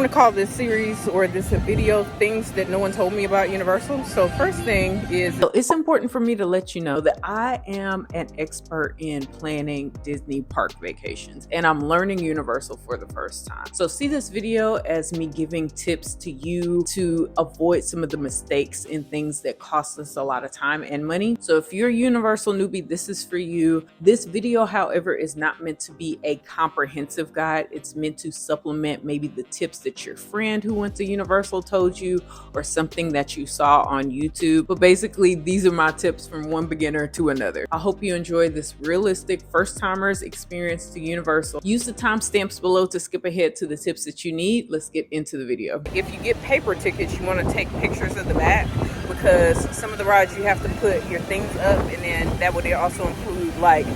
going to call this series or this video things that no one told me about Universal. So first thing is, it's important for me to let you know that I am an expert in planning Disney park vacations, and I'm learning Universal for the first time. So see this video as me giving tips to you to avoid some of the mistakes in things that cost us a lot of time and money. So if you're a Universal newbie, this is for you. This video, however, is not meant to be a comprehensive guide. It's meant to supplement maybe the tips that your friend who went to Universal told you, or something that you saw on YouTube. But basically, these are my tips from one beginner to another. I hope you enjoy this realistic first-timers experience to Universal. Use the timestamps below to skip ahead to the tips that you need. Let's get into the video. If you get paper tickets, you want to take pictures of the back, because some of the rides you have to put your things up, and then that would also include like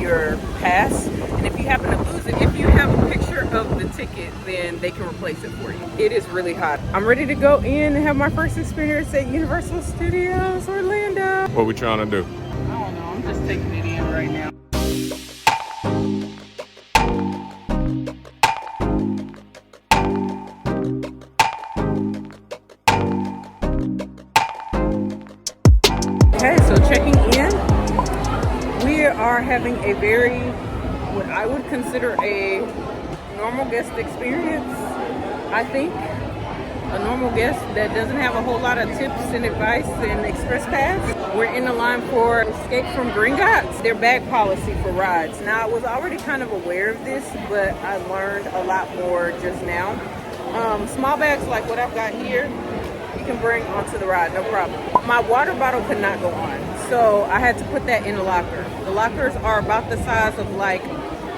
your pass. And if you happen to lose it, if you have a picture of the ticket, then they can replace it for you. It is really hot. I'm ready to go in and have my first experience at Universal Studios Orlando. What we trying to do? I don't know, I'm just taking it in right now. Okay, so checking in, we are having a very, what I would consider a normal guest experience. I think a normal guest that doesn't have a whole lot of tips and advice and express pass. We're in the line for Escape from Gringotts, their bag policy for rides. Now, I was already kind of aware of this, but I learned a lot more just now. Small bags like what I've got here, you can bring onto the ride, no problem. My water bottle could not go on, so I had to put that in the locker. The lockers are about the size of like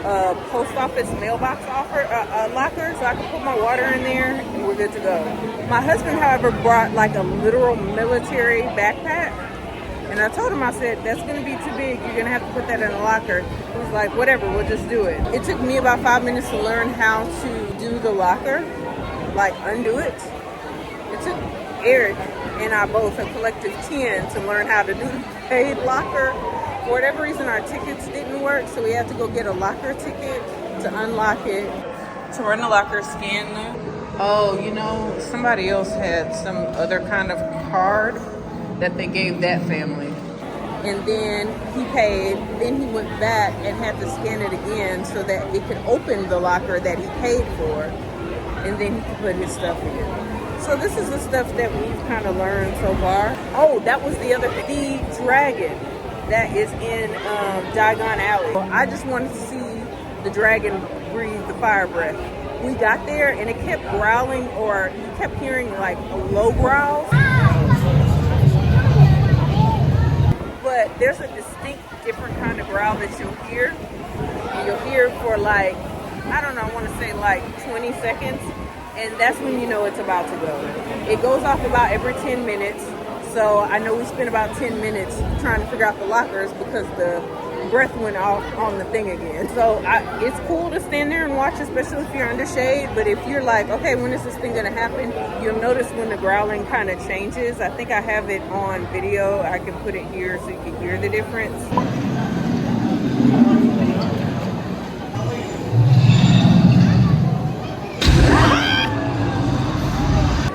a post office mailbox locker, so I can put my water in there and we're good to go. My husband, however, brought like a literal military backpack, and I told him, I said, that's gonna be too big, you're gonna have to put that in a locker. He was like, whatever, we'll just do it. It took me about 5 minutes to learn how to do the locker, like undo it. It took Eric and I both a collective 10 to learn how to do the paid locker. For whatever reason, our tickets didn't work, so we had to go get a locker ticket to unlock it. So we're in the locker, scan them. Oh, you know, somebody else had some other kind of card that they gave that family. And then he paid, then he went back and had to scan it again so that it could open the locker that he paid for, and then he could put his stuff in. So this is the stuff that we've kind of learned so far. Oh, that was the other thing. The dragon that is in Diagon Alley. I just wanted to see the dragon breathe the fire breath. We got there and it kept growling, or you kept hearing like a low growl. But there's a distinct different kind of growl that you'll hear. And you'll hear for like, I don't know, I want to say like 20 seconds. And that's when you know it's about to go. It goes off about every 10 minutes. So I know we spent about 10 minutes trying to figure out the lockers because the breath went off on the thing again. So it's cool to stand there and watch, especially if you're under shade. But if you're like, okay, when is this thing gonna happen? You'll notice when the growling kind of changes. I think I have it on video. I can put it here so you can hear the difference.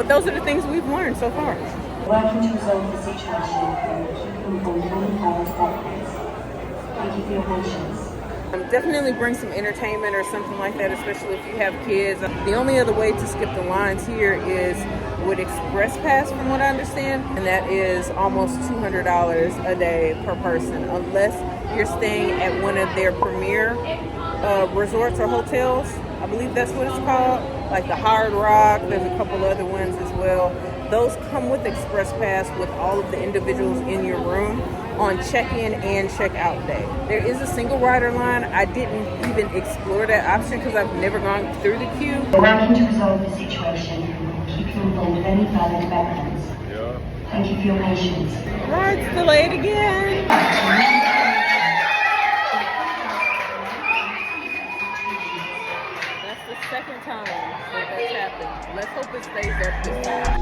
Those are the things we've learned so far. Working to resolve the situation and keeping informed of any further developments. Thank you for your patience. Definitely bring some entertainment or something like that, especially if you have kids. The only other way to skip the lines here is with Express Pass, from what I understand, and that is almost $200 a day per person, unless you're staying at one of their premier resorts or hotels. I believe that's what it's called, like the Hard Rock. There's a couple other ones as well. Those come with Express Pass with all of the individuals in your room on check-in and check-out day. There is a single rider line. I didn't even explore that option because I've never gone through the queue. We're working to resolve the situation and keep you informed of any further developments. Yeah. Thank you for your patience. Ride's delayed again. That's the second time that that's happened. Let's hope it stays up this time.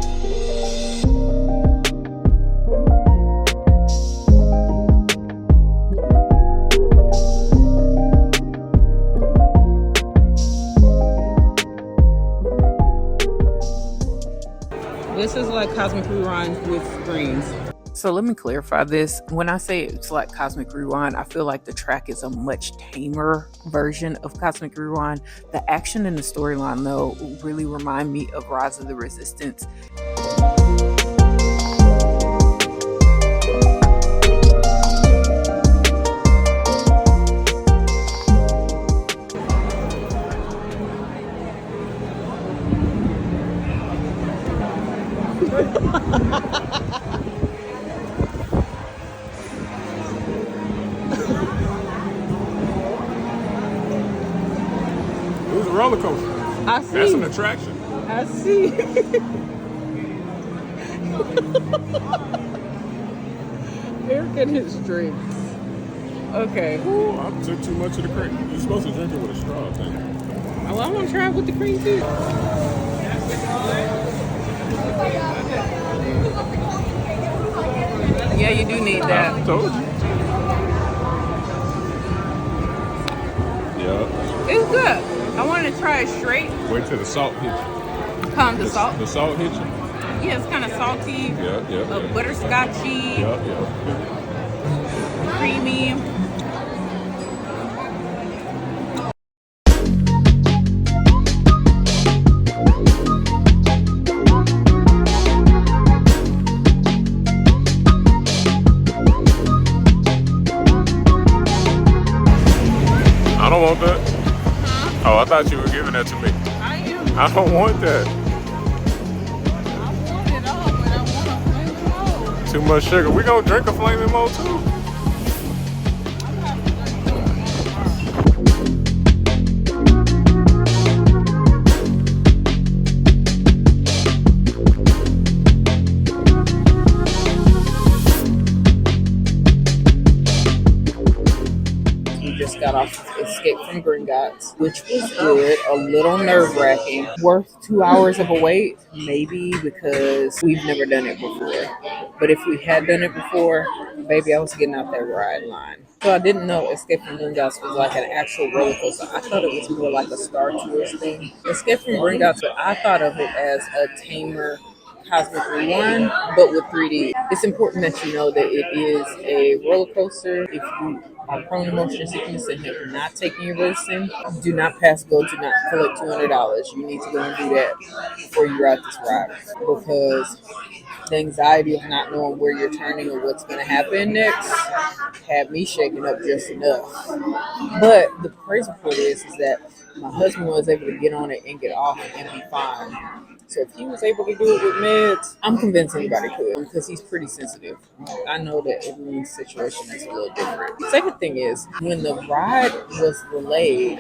This is like Cosmic Rewind with greens. So let me clarify this. When I say it's like Cosmic Rewind, I feel like the track is a much tamer version of Cosmic Rewind. The action and the storyline, though, really remind me of Rise of the Resistance. It was a roller coaster. I see. That's an attraction. I see. Eric and his drinks. Okay. Ooh, I took too much of the cream. You're supposed to drink it with a straw, I think. Well, I want to try it with the cream too. Yeah, you do need that. I told you. Yeah. It's good. I wanted to try it straight. Wait till the salt hit you. The salt? The salt hit you? Yeah, it's kind of salty. Yeah. Butterscotchy. Yeah. Creamy. I don't want that. Oh, I thought you were giving that to me. I am. I don't want that. I want it all, but I want a flaming mold. Too much sugar. We gonna drink a flaming mold too. Got off Escape from Gringotts, which was good, a little nerve-wracking. Worth 2 hours of a wait? Maybe, because we've never done it before. But if we had done it before, baby, I was getting out that ride line. So I didn't know Escape from Gringotts was like an actual roller coaster. I thought it was more like a Star Tours thing. Escape from Gringotts, but I thought of it as a tamer Cosmic Rewind, but with 3D. It's important that you know that it is a roller coaster. If you are prone to motion sickness and have not taken your medicine, do not pass go, do not collect $200. You need to go and do that before you ride this ride, because the anxiety of not knowing where you're turning or what's going to happen next had me shaking up just enough. But the crazy part is that my husband was able to get on it and get off and be fine. So if he was able to do it with meds, I'm convinced anybody could, because he's pretty sensitive. I know that everyone's situation is a little different. The second thing is, when the ride was delayed,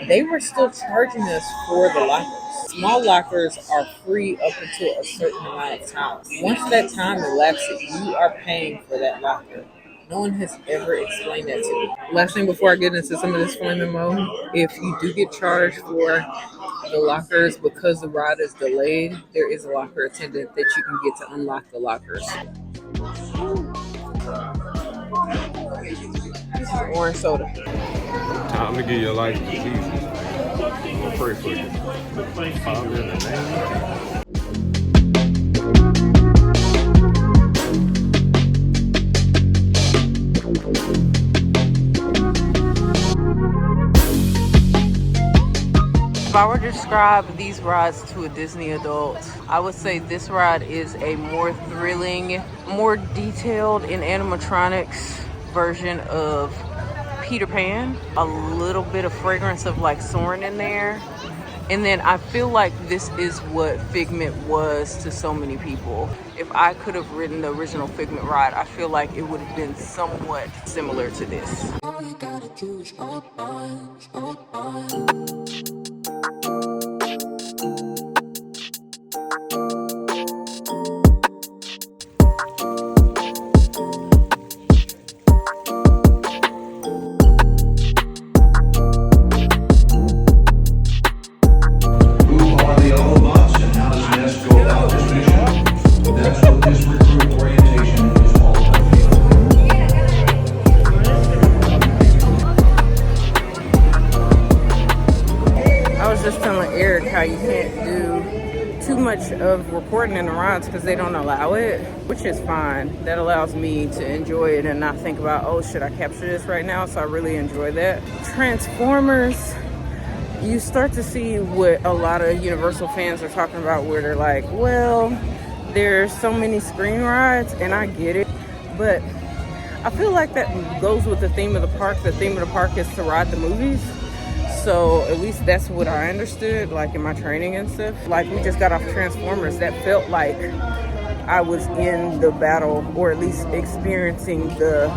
they were still charging us for the lockers. Small lockers are free up until a certain amount of time. Once that time elapses, you are paying for that locker. No one has ever explained that to me. Last thing before I get into some of this flaming mode, if you do get charged for the lockers because the ride is delayed, there is a locker attendant that you can get to unlock the lockers. This is orange soda. Time to give your life to Jesus. We'll pray for you. Father, in the name of Jesus. If I were to describe these rides to a Disney adult, I would say this ride is a more thrilling, more detailed in animatronics version of Peter Pan. A little bit of fragrance of like Soarin' in there. And then I feel like this is what Figment was to so many people. If I could have ridden the original Figment ride, I feel like it would have been somewhat similar to this. All you gotta do is hold on, hold on. How you can't do too much of recording in the rides because they don't allow it, which is fine. That allows me to enjoy it and not think about, oh, should I capture this right now? So I really enjoy that. Transformers, you start to see what a lot of Universal fans are talking about, where they're like, well, there's so many screen rides, and I get it, but I feel like that goes with the theme of the park. The theme of the park is to ride the movies. So at least that's what I understood, like in my training and stuff. Like, we just got off Transformers. That felt like I was in the battle, or at least experiencing the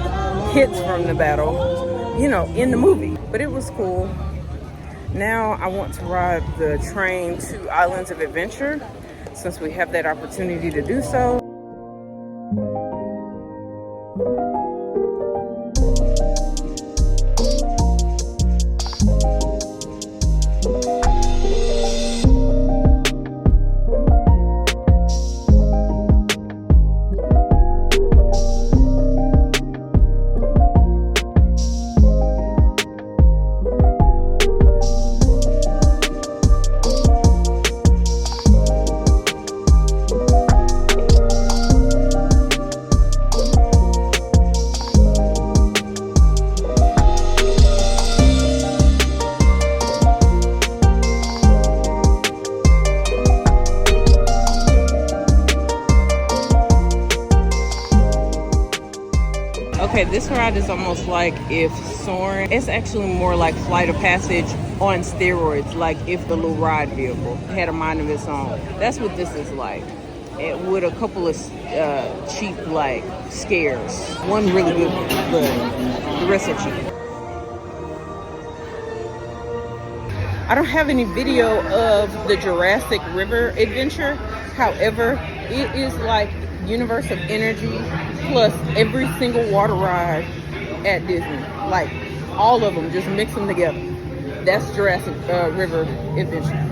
hits from the battle, you know, in the movie. But it was cool. Now I want to ride the train to Islands of Adventure, since we have that opportunity to do so. Okay, this ride is almost like if Soarin', it's actually more like Flight of Passage on steroids, like if the little ride vehicle had a mind of its own. That's what this is like. It with a couple of cheap like scares. One really good one, but the rest are cheap. I don't have any video of the Jurassic River adventure. However, it is like universe of energy plus every single water ride at Disney. Like all of them, just mix them together. That's Jurassic River Adventure.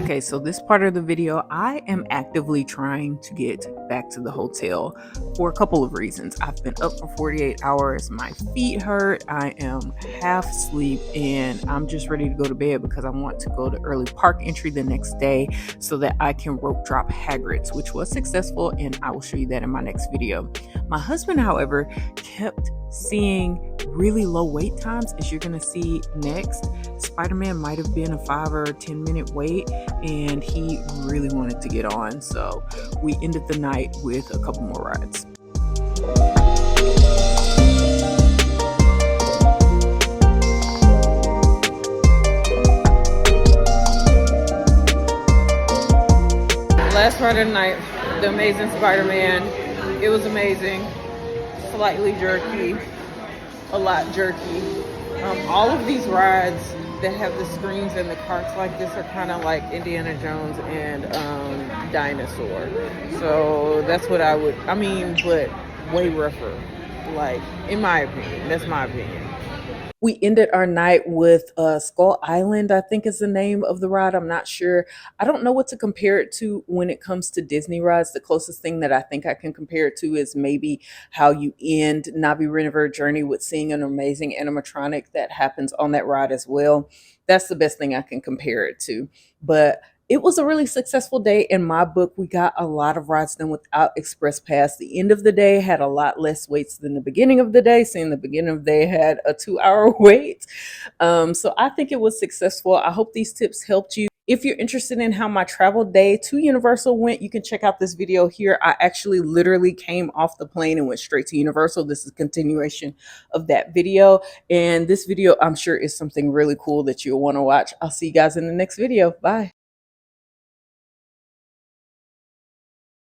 Okay, so this part of the video, I am actively trying to get back to the hotel for a couple of reasons. I've been up for 48 hours, my feet hurt, I am half asleep, and I'm just ready to go to bed because I want to go to early park entry the next day so that I can rope drop Hagrid's, which was successful, and I will show you that in my next video. My husband, however, kept seeing really low wait times, as you're gonna see next. Spiderman might have been a 5 or 10 minute wait, and he really wanted to get on, so we ended the night with a couple more rides. Last ride of the night, the Amazing Spider-Man. It was amazing. Slightly jerky, a lot jerky. All of these rides that have the screens and the carts like this are kind of like Indiana Jones and Dinosaur. So that's what I mean, but way rougher, like, in my opinion. That's my opinion. We ended our night with Skull Island, I think is the name of the ride. I'm not sure. I don't know what to compare it to when it comes to Disney rides. The closest thing that I think I can compare it to is maybe how you end Navi River Journey with seeing an amazing animatronic that happens on that ride as well. That's the best thing I can compare it to. But it was a really successful day in my book. We got a lot of rides done without Express Pass. The end of the day had a lot less waits than the beginning of the day. Seeing the beginning of the day had a 2-hour wait. So I think it was successful. I hope these tips helped you. If you're interested in how my travel day to Universal went, you can check out this video here. I actually literally came off the plane and went straight to Universal. This is a continuation of that video. And this video, I'm sure, is something really cool that you'll want to watch. I'll see you guys in the next video. Bye.